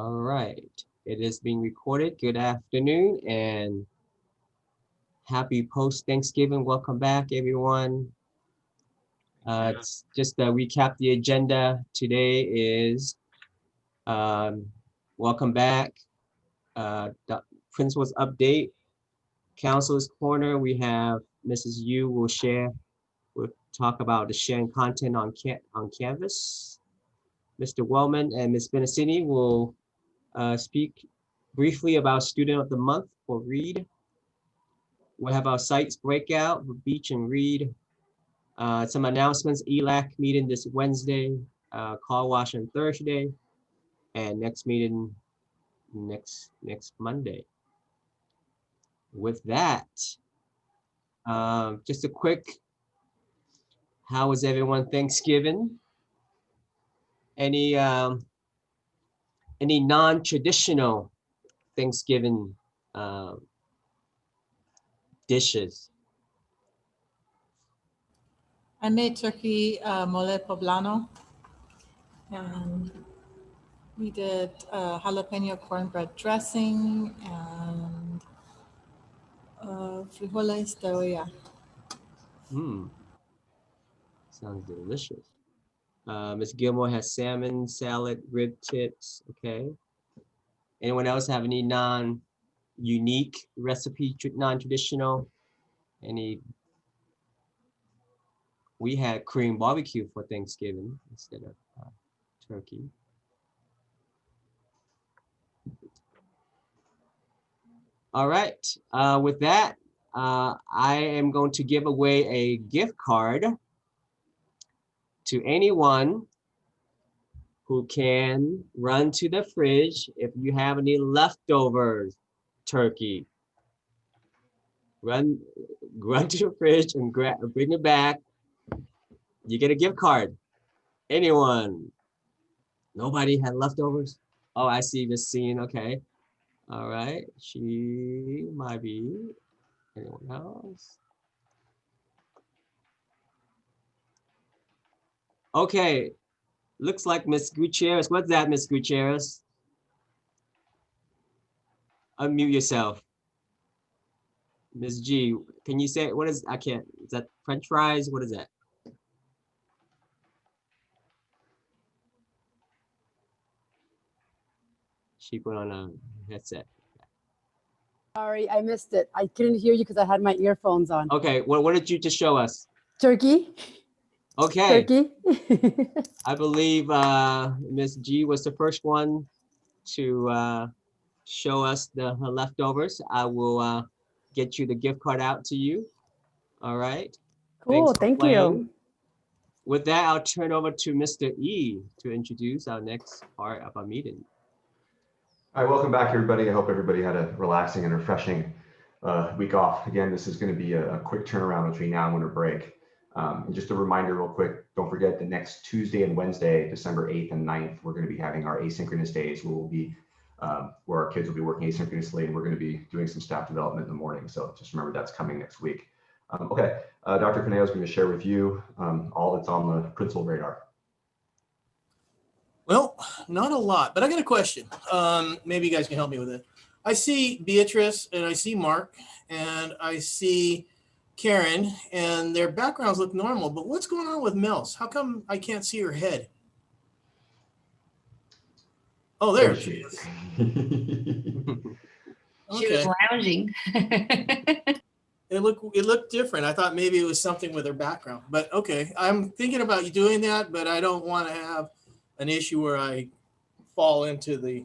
All right. It is being recorded. Good afternoon and happy post-Thanksgiving. Welcome back, everyone. It's just to recap the agenda. Today is um, welcome back, the principal's update, counselor's corner. We have Mrs. Yu will talk about the sharing content on Canvas. Mr. Wellman and Ms. Benacini will speak briefly about Student of the Month for Read. We'll have our sites breakout for Beach and Read. Some announcements, ELAC meeting this Wednesday, car wash on Thursday, and next meeting next Monday. With that, just a quick, how was everyone Thanksgiving? Any non-traditional Thanksgiving dishes? I made turkey mole poblano, and we did jalapeno cornbread dressing and frijoles de olla. Sounds delicious. Ms. Gilmore has salmon, salad, rib tips. Okay. Anyone else have any non-unique recipe, non-traditional? We had Korean barbecue for Thanksgiving instead of turkey. All right, with that, I am going to give away a gift card to anyone who can run to the fridge if you have any leftovers turkey. Run to the fridge and bring it back. You get a gift card. Anyone? Nobody had leftovers? Oh, I see Miss Scene. Okay. All right. She might be. Anyone else? Okay. Looks like Miss Gutierrez. What's that, Miss Gutierrez? Unmute yourself. Miss G, can you say, what is, I can't, is that French fries? What is that? She put on a headset. Sorry, I missed it. I couldn't hear you because I had my earphones on. Okay, what did you just show us? Turkey. Okay. Turkey. I believe Miss G was the first one to show us her leftovers. I will get you the gift card out to you. All right. Cool, thank you. With that, I'll turn over to Mr. E to introduce our next part of our meeting. All right, welcome back, everybody. I hope everybody had a relaxing and refreshing week off. Again, this is going to be a quick turnaround between now and winter break. And just a reminder real quick, don't forget the next Tuesday and Wednesday, December 8th and 9th, we're going to be having our asynchronous days where we'll be, where our kids will be working asynchronously, and we're going to be doing some staff development in the morning. So just remember that's coming next week. Okay, Dr. Caneo is going to share with you all that's on the principal radar. Well, not a lot, but I got a question. Maybe you guys can help me with it. I see Beatrice and I see Mark and I see Karen, and their backgrounds look normal, but what's going on with Mel's? How come I can't see her head? Oh, there she is. She was lounging. It looked different. I thought maybe it was something with her background, but okay. I'm thinking about you doing that, but I don't want to have an issue where I fall into the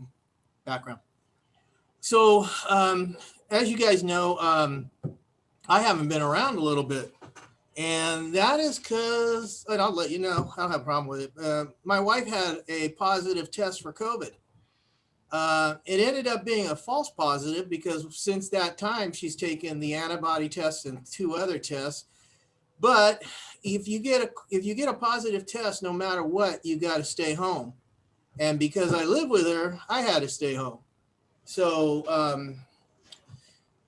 background. So as you guys know, I haven't been around a little bit, and that is because, and I'll let you know, I don't have a problem with it. My wife had a positive test for COVID. It ended up being a false positive because since that time she's taken the antibody test and 2 other tests. But if you get a positive test, no matter what, you got to stay home. And because I live with her, I had to stay home. So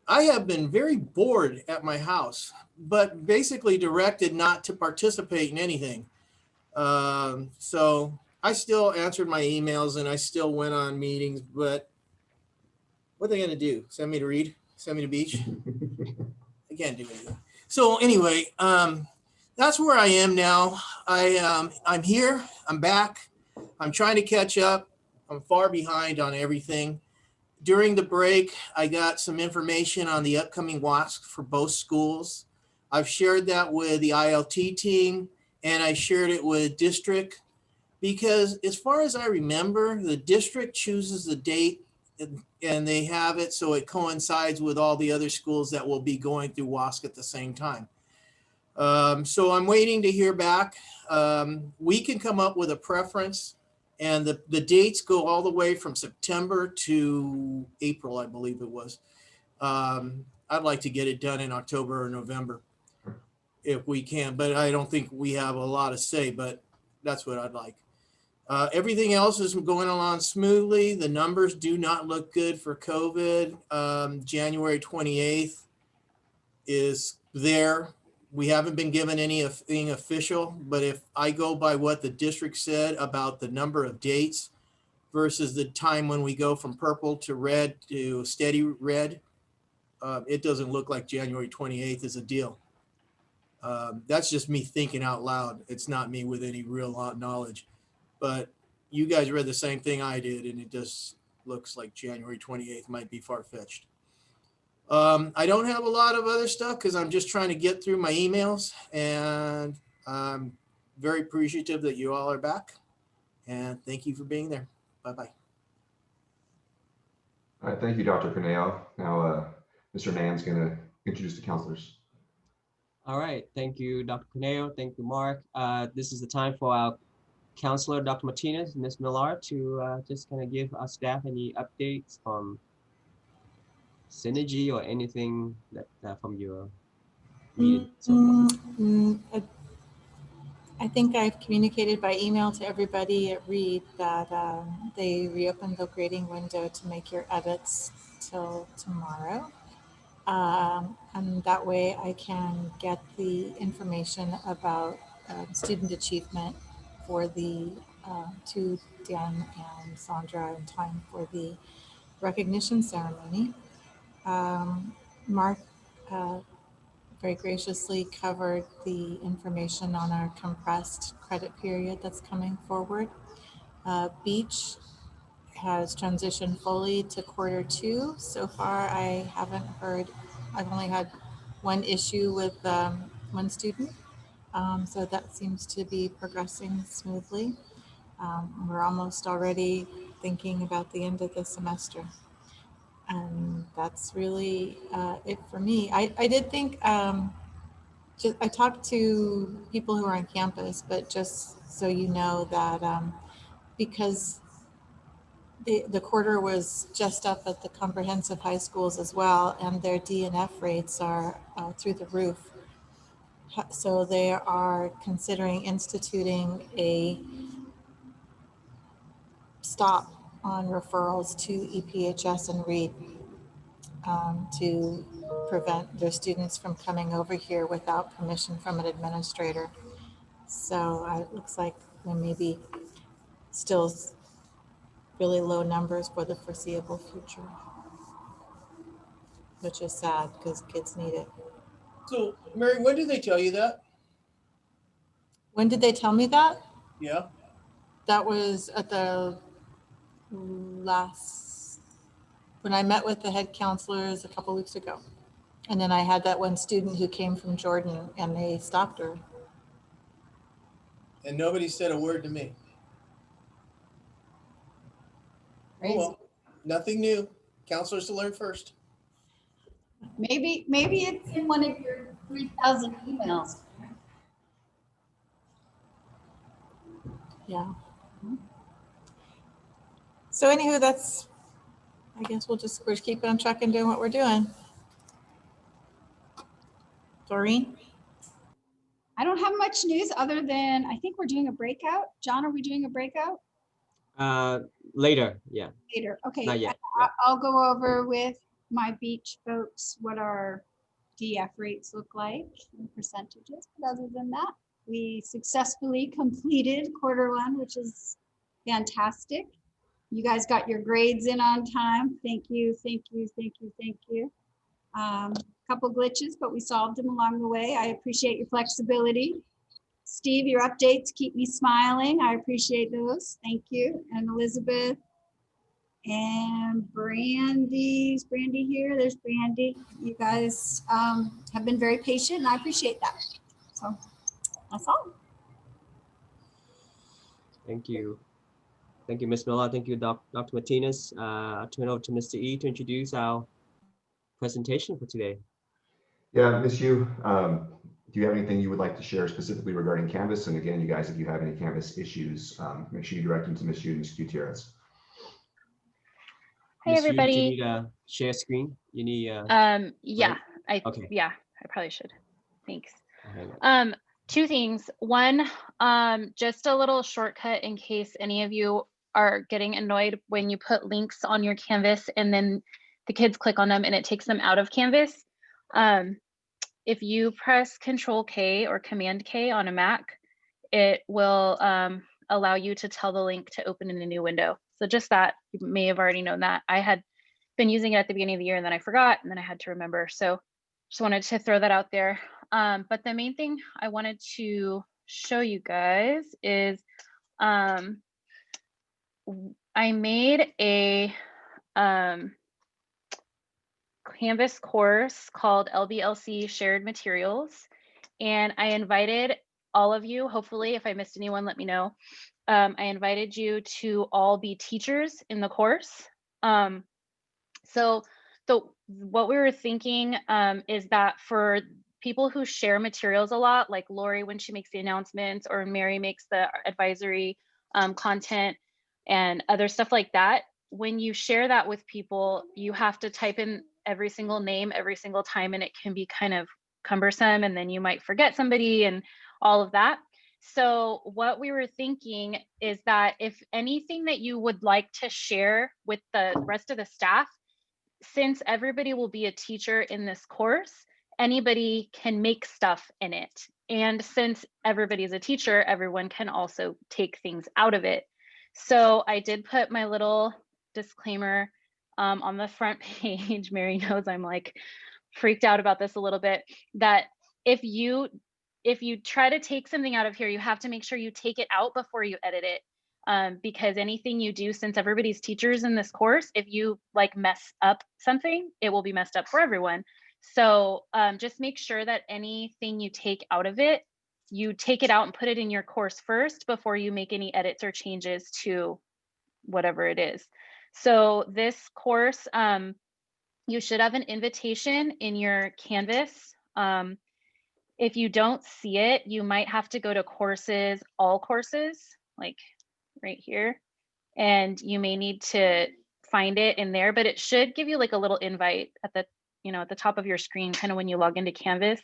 I have been very bored at my house, but basically directed not to participate in anything. So I still answered my emails and I still went on meetings, but what are they going to do? Send me to read? Send me to beach? I can't do anything. So anyway, that's where I am now. I'm here. I'm back. I'm trying to catch up. I'm far behind on everything. During the break, I got some information on the upcoming WASC for both schools. I've shared that with the ILT team, and I shared it with district, because as far as I remember, the district chooses the date and they have it so it coincides with all the other schools that will be going through WASC at the same time. So I'm waiting to hear back. We can come up with a preference, and the dates go all the way from September to April, I believe it was. I'd like to get it done in October or November if we can, but I don't think we have a lot to say, but that's what I'd like. Everything else is going along smoothly. The numbers do not look good for COVID. January 28th is there. We haven't been given anything official, but if I go by what the district said about the number of dates versus the time when we go from purple to red to steady red, it doesn't look like January 28th is a deal. That's just me thinking out loud. It's not me with any real knowledge, but you guys read the same thing I did, and it just looks like January 28th might be far-fetched. I don't have a lot of other stuff because I'm just trying to get through my emails, and I'm very appreciative that you all are back, and thank you for being there. Bye-bye. All right, thank you, Dr. Corneo. Now, Mr. Nan's going to introduce the counselors. All right, thank you, Dr. Corneo. Thank you, Mark. This is the time for our counselor, Dr. Martinez, Ms. Millar, to just kind of give our staff any updates from Synergy or anything that from your meeting so far. I think I've communicated by email to everybody at Reed that they reopened the grading window to make your edits till tomorrow. And that way I can get the information about student achievement for the to Dan and Sandra in time for the recognition ceremony. Mark very graciously covered the information on our compressed credit period that's coming forward. Beach has transitioned fully to Q2. So far, I haven't heard, I've only had one issue with one student. So that seems to be progressing smoothly. We're almost already thinking about the end of the semester. And that's really it for me. I did think, I talked to people who are on campus, but just so you know that because the quarter was just up at the comprehensive high schools as well, and their DNF rates are through the roof. So they are considering instituting a stop on referrals to EPHS and Reed to prevent their students from coming over here without permission from an administrator. So it looks like there may be still really low numbers for the foreseeable future, which is sad because kids need it. So, Mary, when did they tell you that? When did they tell me that? Yeah. That was at the last, when I met with the head counselors a couple weeks ago. And then I had that one student who came from Jordan and they stopped her. And nobody said a word to me. Oh, well, nothing new. Counselors to learn first. Maybe it's in one of your 3,000 emails. Yeah. So anywho, that's, I guess we're just keeping on track and doing what we're doing. Doreen? I don't have much news other than I think we're doing a breakout. John, are we doing a breakout? Later, yeah. Later. Okay. Not yet. Yeah. I'll go over with my beach folks what our DF rates look like in percentages. But other than that, we successfully completed Q1, which is fantastic. You guys got your grades in on time. Thank you, thank you, thank you, thank you. Couple glitches, but we solved them along the way. I appreciate your flexibility. Steve, your updates keep me smiling. I appreciate those. Thank you. And Elizabeth and Brandy. Is Brandy here? There's Brandy. You guys have been very patient and I appreciate that. So that's all. Thank you. Thank you, Ms. Miller. Thank you, Dr. Martinez. I'll turn over to Mr. E to introduce our presentation for today. Yeah, Ms. Yu, do you have anything you would like to share specifically regarding Canvas? And again, you guys, if you have any Canvas issues, make sure you direct them to Ms. Yu and Ms. Gutierrez. Hey, Ms. Yu, everybody. do you need a share screen? You need Yeah, okay. I probably should. Thanks. Okay. Two things. One, just a little shortcut in case any of you are getting annoyed when you put links on your Canvas and then the kids click on them and it takes them out of Canvas. If you press Control K or Command K on a Mac, it will allow you to tell the link to open in a new window. So just that, you may have already known that. I had been using it at the beginning of the year and then I forgot and then I had to remember. So just wanted to throw that out there. But the main thing I wanted to show you guys is I made a Canvas course called LBLC Shared Materials. And I invited all of you, hopefully, if I missed anyone, let me know. I invited you to all be teachers in the course. So what we were thinking is that for people who share materials a lot, like Lori when she makes the announcements, or Mary makes the advisory content and other stuff like that, when you share that with people, you have to type in every single name every single time, and it can be kind of cumbersome, and then you might forget somebody and all of that. So what we were thinking is that if anything that you would like to share with the rest of the staff, since everybody will be a teacher in this course, anybody can make stuff in it. And since everybody is a teacher, everyone can also take things out of it. So I did put my little disclaimer on the front page. Mary knows I'm like freaked out about this a little bit, that if you try to take something out of here, you have to make sure you take it out before you edit it. Because anything you do, since everybody's teachers in this course, if you like mess up something, it will be messed up for everyone. So just make sure that anything you take out of it, you take it out and put it in your course first before you make any edits or changes to whatever it is. So this course, you should have an invitation in your Canvas. If you don't see it, you might have to go to courses, all courses, like right here, and you may need to find it in there, but it should give you like a little invite at the, at the top of your screen, kind of when you log into Canvas.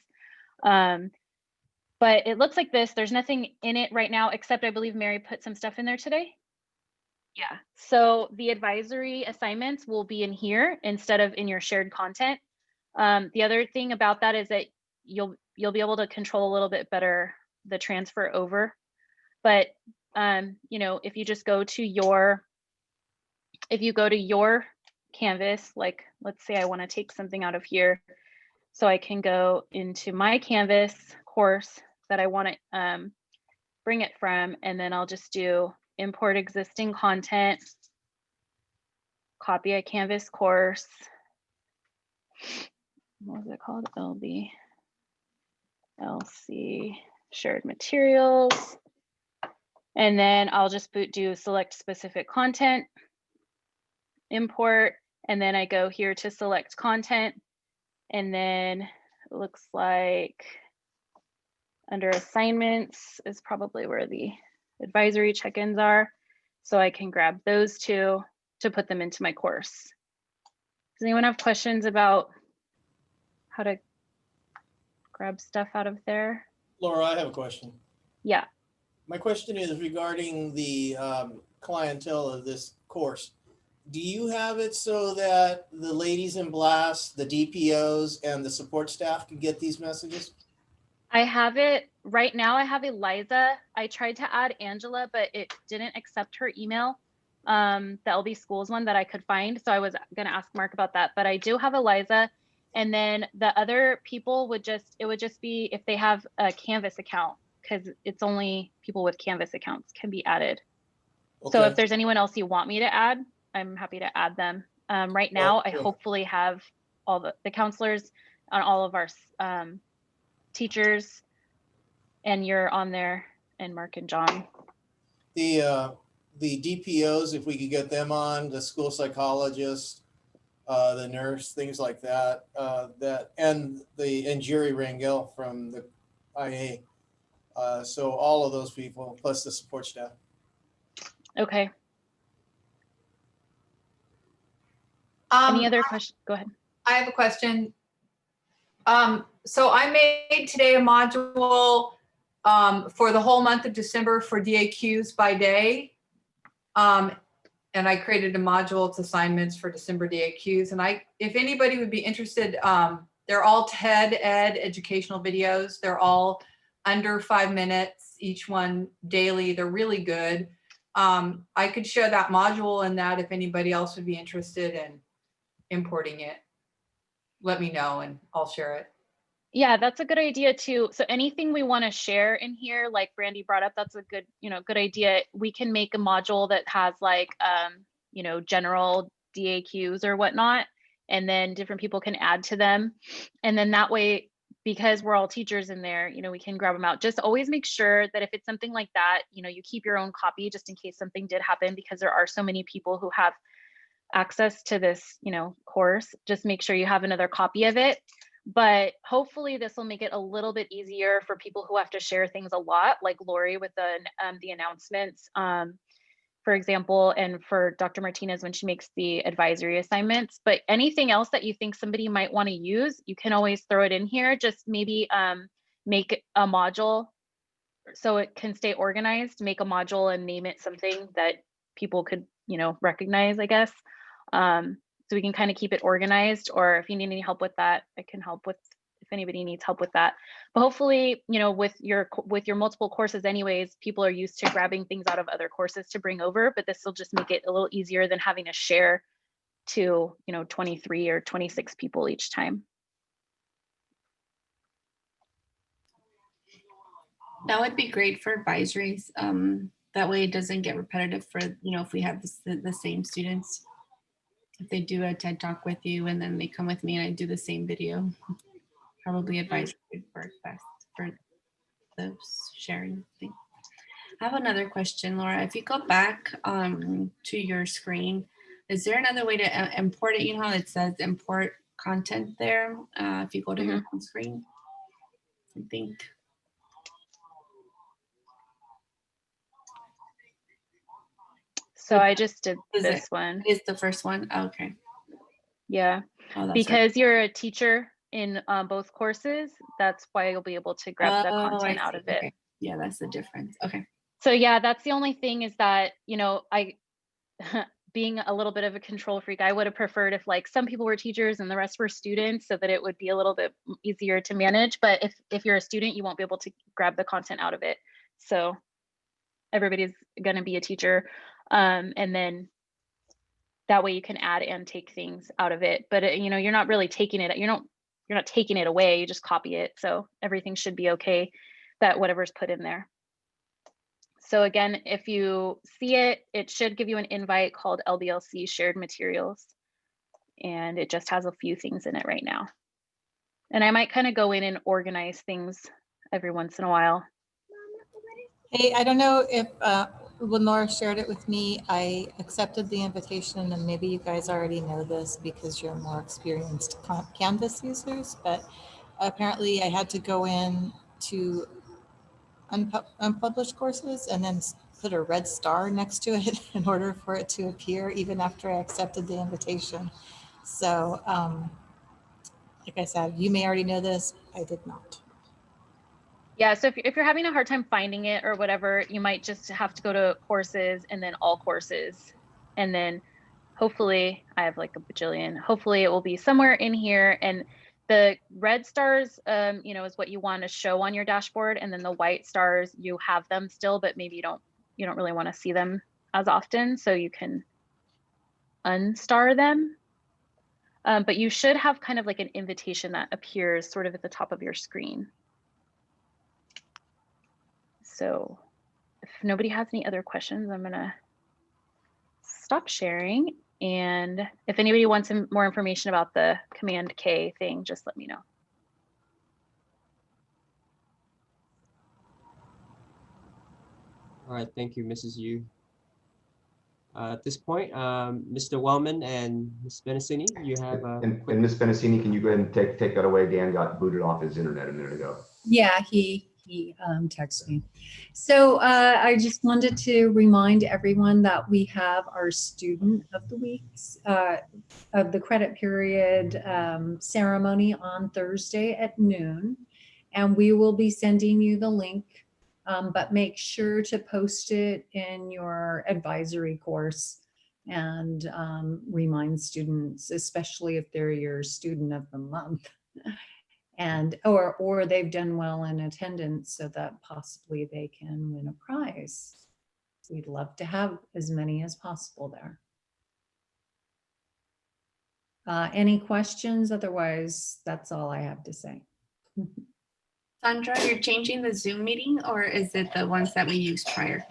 But it looks like this. There's nothing in it right now, except I believe Mary put some stuff in there today. Yeah, so the advisory assignments will be in here instead of in your shared content. The other thing about that is that you'll be able to control a little bit better the transfer over. But if you just go to your Canvas, like let's say I want to take something out of here, so I can go into my Canvas course that I want to bring it from, and then I'll just do import existing content, copy a Canvas course. What was it called? LBLC shared materials. And then I'll just do select specific content, import, and then I go here to select content. And then it looks like under assignments is probably where the advisory check-ins are. So I can grab those two to put them into my course. Does anyone have questions about how to grab stuff out of there? Laura, I have a question. Yeah. My question is regarding the clientele of this course. Do you have it so that the ladies in blast, the DPOs, and the support staff can get these messages? I have it right now. I have Eliza. I tried to add Angela, but it didn't accept her email. The LB Schools one that I could find. So I was going to ask Mark about that, but I do have Eliza. And then the other people would just, it would just be if they have a Canvas account, because it's only people with Canvas accounts can be added. So Okay. if there's anyone else you want me to add, I'm happy to add them. Right now, I Okay. hopefully have all the counselors on all of our teachers, and you're on there, and Mark and John. The DPOs, if we could get them on, the school psychologist, the nurse, things like that, and Jerry Rangel from the IA. So all of those people plus the support staff. Okay. Any other question? Go ahead. I have a question. So I made today a module for the whole month of December for DAQs by day. And I created a module of assignments for December DAQs. And if anybody would be interested, they're all TED Ed educational videos. They're all under 5 minutes, each one daily. They're really good. I could share that module and that if anybody else would be interested in importing it, let me know and I'll share it. Yeah, that's a good idea too. So anything we want to share in here, like Brandy brought up, that's a good, good idea. We can make a module that has like, general DAQs or whatnot, and then different people can add to them. And then that way, because we're all teachers in there, we can grab them out. Just always make sure that if it's something like that, you keep your own copy just in case something did happen, because there are so many people who have access to this, course. Just make sure you have another copy of it. But hopefully this will make it a little bit easier for people who have to share things a lot, like Lori with the announcements, for example, and for Dr. Martinez when she makes the advisory assignments. But anything else that you think somebody might want to use, you can always throw it in here. Just maybe make a module so it can stay organized. Make a module and name it something that people could, recognize, I guess. So we can kind of keep it organized, or if you need any help with that, I can help with, if anybody needs help with that. But hopefully, with your multiple courses anyways, people are used to grabbing things out of other courses to bring over, but this will just make it a little easier than having to share to, 23 or 26 people each time. That would be great for advisories. That way it doesn't get repetitive for, if we have the same students. If they do a TED Talk with you and then they come with me and I do the same video, probably advisory would work best for the sharing thing. I have another question, Laura. If you go back to your screen, is there another way to import it? You know how it says import content there? If you go to your home screen, I think. So I just did this one. Is the first one? Okay. Yeah, because you're a teacher in both courses, that's why you'll be able to grab the content out of it. Okay. Yeah, that's the difference. Okay. So yeah, that's the only thing is that, I, being a little bit of a control freak, I would have preferred if like some people were teachers and the rest were students so that it would be a little bit easier to manage. But if you're a student, you won't be able to grab the content out of it. So everybody's going to be a teacher. And then that way you can add and take things out of it. But you're not really taking it. You're not taking it away. You just copy it. So everything should be okay. That whatever's put in there. So again, if you see it, it should give you an invite called LBLC Shared Materials. And it just has a few things in it right now. And I might kind of go in and organize things every once in a while. Hey, I don't know if when Laura shared it with me, I accepted the invitation, and maybe you guys already know this because you're more experienced Canvas users, but apparently I had to go in to unpublished courses and then put a red star next to it in order for it to appear even after I accepted the invitation. So like I said, you may already know this, I did not. Yeah, so if you're having a hard time finding it or whatever, you might just have to go to courses and then all courses. And then hopefully, I have like a bajillion, hopefully it will be somewhere in here. And The red stars, you know, is what you want to show on your dashboard, and then the white stars, you have them still, but maybe you don't really want to see them as often, so you can unstar them. But you should have kind of like an invitation that appears sort of at the top of your screen. So if nobody has any other questions, I'm gonna stop sharing. And if anybody wants some more information about the Command K thing, just let me know. All right, thank you, Mrs. Yu. At this point, Mr. Wellman and Ms. Benicini, you have a And quick. Ms. Benicini, can you go ahead and take that away? Dan got booted off his internet a minute ago. Yeah, he texted me. So I just wanted to remind everyone that we have our student of the weeks of the credit period ceremony on Thursday at noon, and we will be sending you the link. But make sure to post it in your advisory course and remind students, especially if they're your student of the month. And or they've done well in attendance so that possibly they can win a prize. We'd love to have as many as possible there. Any questions? Otherwise, that's all I have to say. Sandra, you're changing the Zoom meeting, or is it the ones that we used prior?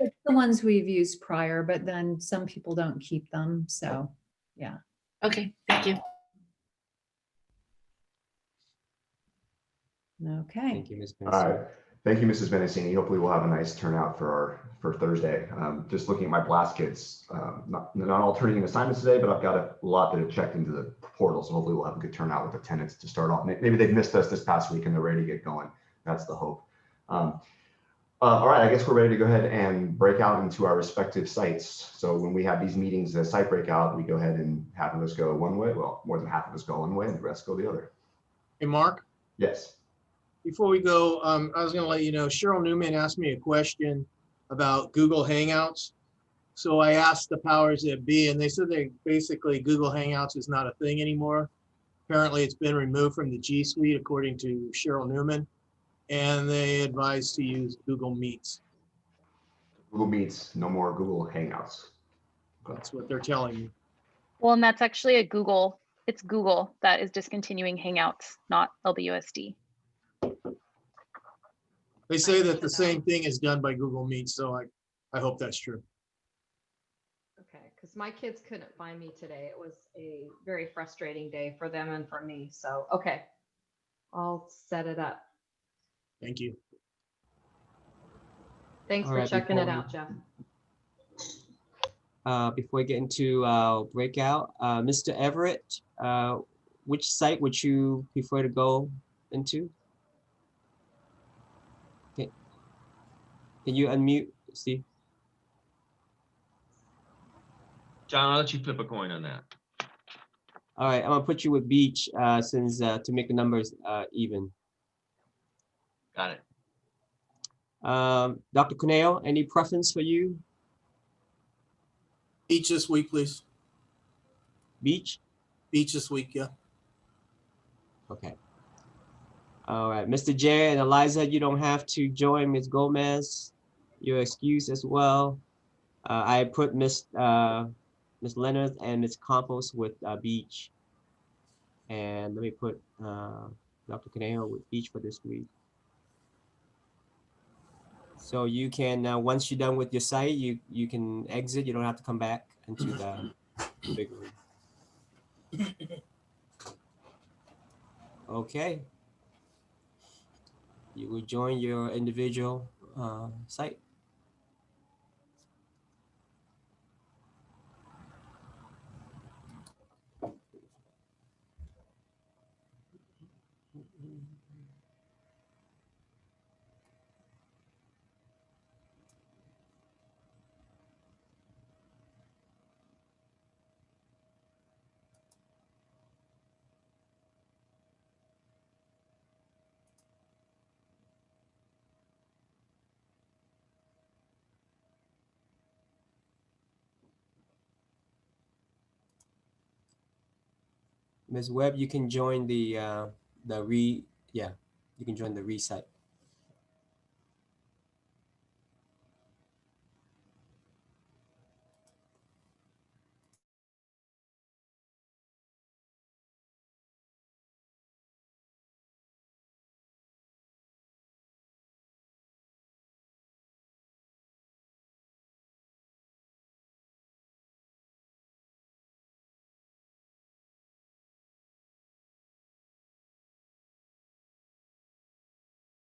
It's the ones we've used prior, but then some people don't keep them. So yeah. Okay, thank you. Okay. Thank you, Ms. All Benicini. right. Thank you, Mrs. Benicini. Hopefully we'll have a nice turnout for Thursday. Just looking at my blast kids, not all turning in assignments today, but I've got a lot that have checked into the portal. So hopefully we'll have a good turnout with attendance to start off. Maybe they've missed us this past week and they're ready to get going. That's the hope. All right, I guess we're ready to go ahead and break out into our respective sites. So when we have these meetings, the site breakout, we go ahead and half of us go one way. Well, more than half of us go one way and the rest go the other. Hey, Mark, Yes. before we go, I was going to let you know, Cheryl Newman asked me a question about Google Hangouts. So I asked the powers that be, and they said they basically Google Hangouts is not a thing anymore. Apparently it's been removed from the G Suite, according to Cheryl Newman, and they advised to use Google Meets. Google Meets, no more Google Hangouts. That's what they're telling me. Well, and that's actually it's Google that is discontinuing Hangouts, not LBUSD. They say that the same thing is done by Google Meet, so I hope that's true. Okay, because my kids couldn't find me today. It was a very frustrating day for them and for me. So, okay, I'll set it up. Thank you. Thanks All for right, checking it before out, Jeff. Before we get into breakout, Mr. Everett, which site would you prefer to go into? Can you unmute, Steve? John, I'll let you flip a coin on that. All right, I'm gonna put you with Beach since to make the numbers even. Got it. Dr. Cuneo, any preference for you? Beach this week, please. Beach? Beach this week, yeah. Okay. All right, Mr. J and Eliza, you don't have to join Ms. Gomez. Your excuse as well. I put Ms. Leonard and Ms. Campos with Beach. And let me put Dr. Conejo with Beach for this week. So you can, once you're done with your site, you can exit. You don't have to come back into the big room. Okay. You will join your individual site. Ms. Webb, you can join the yeah, you can join the reset.